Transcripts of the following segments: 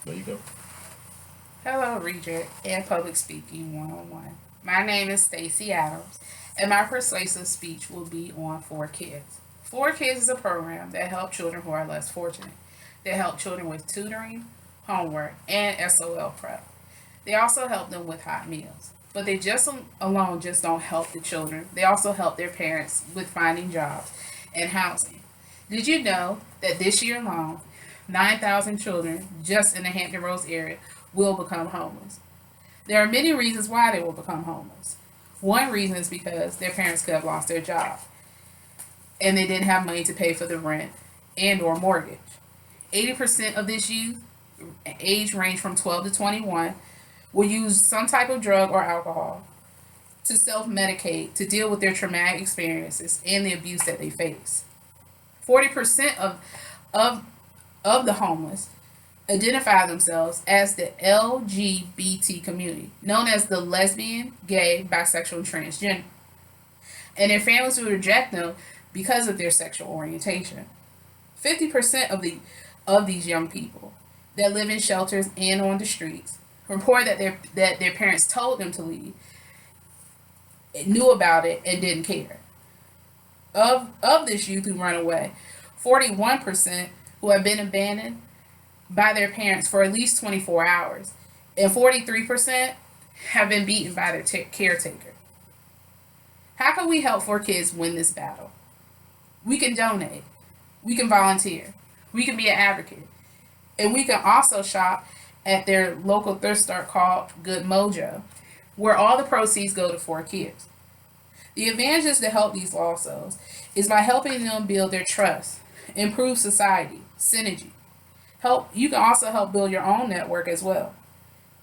There you go. Hello, Regent and Public Speaking 101. My name is Stacey Adams, and my persuasive speech will be on 4Kids. 4Kids is a program that helps children who are less fortunate. They help children with tutoring, homework, and SOL prep. They also help them with hot meals. But they just alone just don't help the children. They also help their parents with finding jobs and housing. Did you know that this year alone, 9,000 children just in the Hampton Roads area will become homeless? There are many reasons why they will become homeless. One reason is because their parents could have lost their job and they didn't have money to pay for the rent and or mortgage. 80% of this youth, age range from 12 to 21, will use some type of drug or alcohol to self-medicate to deal with their traumatic experiences and the abuse that they face. 40% of of the homeless identify themselves as the LGBT community, known as the lesbian, gay, bisexual, and transgender. And their families will reject them because of their sexual orientation. 50% of these young people that live in shelters and on the streets report that their parents told them to leave, knew about it, and didn't care. Of this youth who run away, 41% who have been abandoned by their parents for at least 24 hours, and 43% have been beaten by their caretaker. How can we help 4Kids win this battle? We can donate, we can volunteer, we can be an advocate, and we can also shop at their local thrift store called Good Mojo, where all the proceeds go to 4Kids. The advantages to help these lost souls is by helping them build their trust, improve society, synergy. Help you can also help build your own network as well.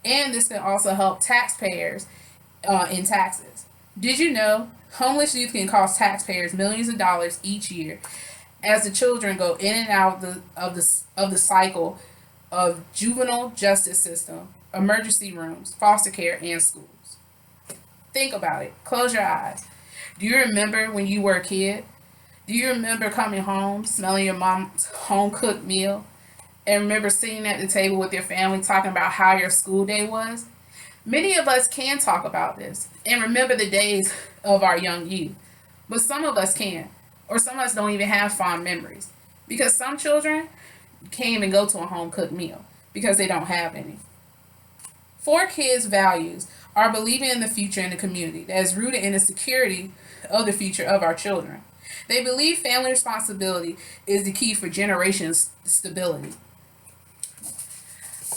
And this can also help taxpayers in taxes. Did you know homeless youth can cost taxpayers millions of dollars each year as the children go in and out of the cycle of juvenile justice system, emergency rooms, foster care, and schools? Think about it. Close your eyes. Do you remember when you were a kid? Do you remember coming home, smelling your mom's home cooked meal, and remember sitting at the table with your family talking about how your school day was? Many of us can talk about this and remember the days of our young youth, but some of us can't, or some of us don't even have fond memories because some children can't even go to a home cooked meal because they don't have any. 4Kids' values are believing in the future in the community that is rooted in the security of the future of our children. They believe family responsibility is the key for generations stability.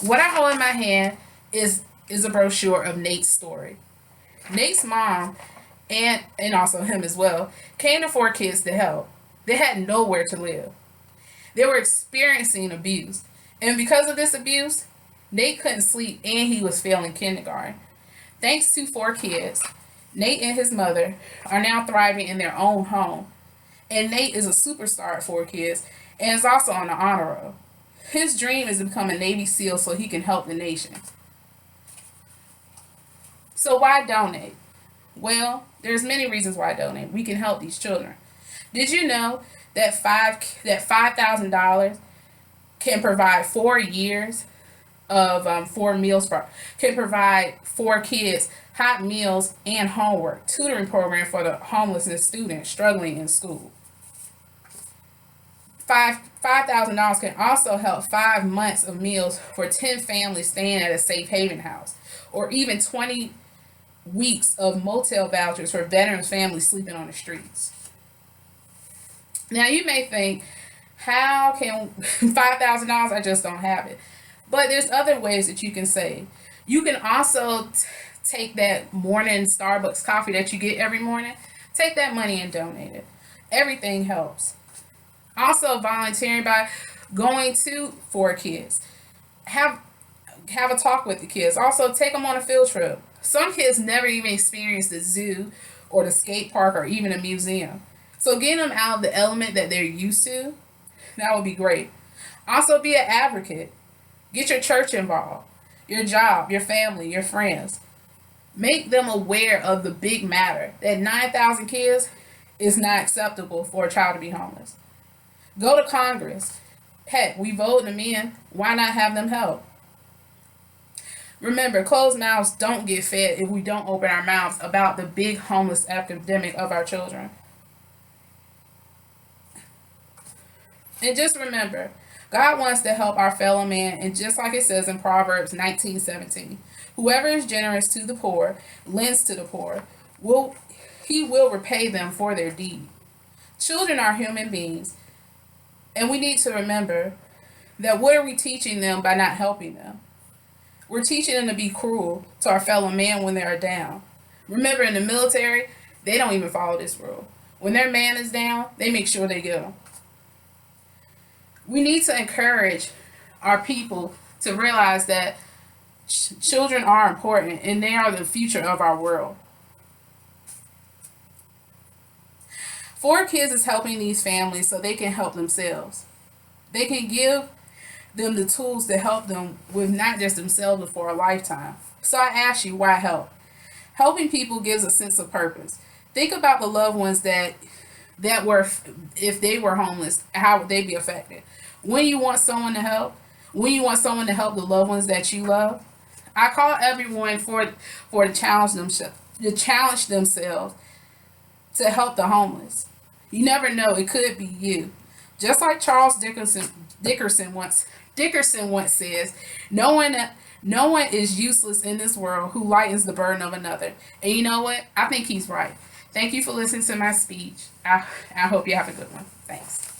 What I hold in my hand is a brochure of Nate's story. Nate's mom and also him as well came to 4Kids to help. They had nowhere to live. They were experiencing abuse. And because of this abuse, Nate couldn't sleep and he was failing kindergarten. Thanks to 4Kids, Nate and his mother are now thriving in their own home. And Nate is a superstar at 4Kids and is also on the honor roll. His dream is to become a Navy SEAL so he can help the nation. So why donate? Well, there's many reasons why I donate. We can help these children. Did you know that $5,000 can provide 4 years of 4 meals for can provide 4 kids hot meals and homework tutoring program for the homelessness students struggling in school. $5,000 can also help 5 months of meals for 10 families staying at a safe haven house, or even 20 weeks of motel vouchers for veterans families sleeping on the streets. Now you may think, how can $5,000? I just don't have it. But there's other ways that you can save. You can also take that morning Starbucks coffee that you get every morning, take that money and donate it. Everything helps. Also, volunteering by going to 4Kids. Have have a talk with the kids. Also, take them on a field trip. Some kids never even experienced the zoo or the skate park or even a museum. So getting them out of the element that they're used to, that would be great. Also, be an advocate. Get your church involved, your job, your family, your friends. Make them aware of the big matter that 9,000 kids is not acceptable for a child to be homeless. Go to Congress. Heck, we vote them in. Why not have them help? Remember, closed mouths don't get fed if we don't open our mouths about the big homeless epidemic of our children. And just remember, God wants to help our fellow man, and just like it says in Proverbs 19:17, whoever is generous to the poor, lends to the poor, he will repay them for their deed. Children are human beings, and we need to remember that what are we teaching them by not helping them? We're teaching them to be cruel to our fellow man when they are down. Remember, in the military, they don't even follow this rule. When their man is down, they make sure they get him. We need to encourage our people to realize that children are important and they are the future of our world. ForKids is helping these families so they can help themselves. They can give them the tools to help them with not just themselves but for a lifetime. So I ask you, why help? Helping people gives a sense of purpose. Think about the loved ones that were, if they were homeless, how would they be affected? When you want someone to help, the loved ones that you love, I call everyone for to challenge themselves to help the homeless. You never know, it could be you. Just like Charles Dickerson once says, no one is useless in this world who lightens the burden of another. And you know what? I think he's right. Thank you for listening to my speech. I hope you have a good one. Thanks.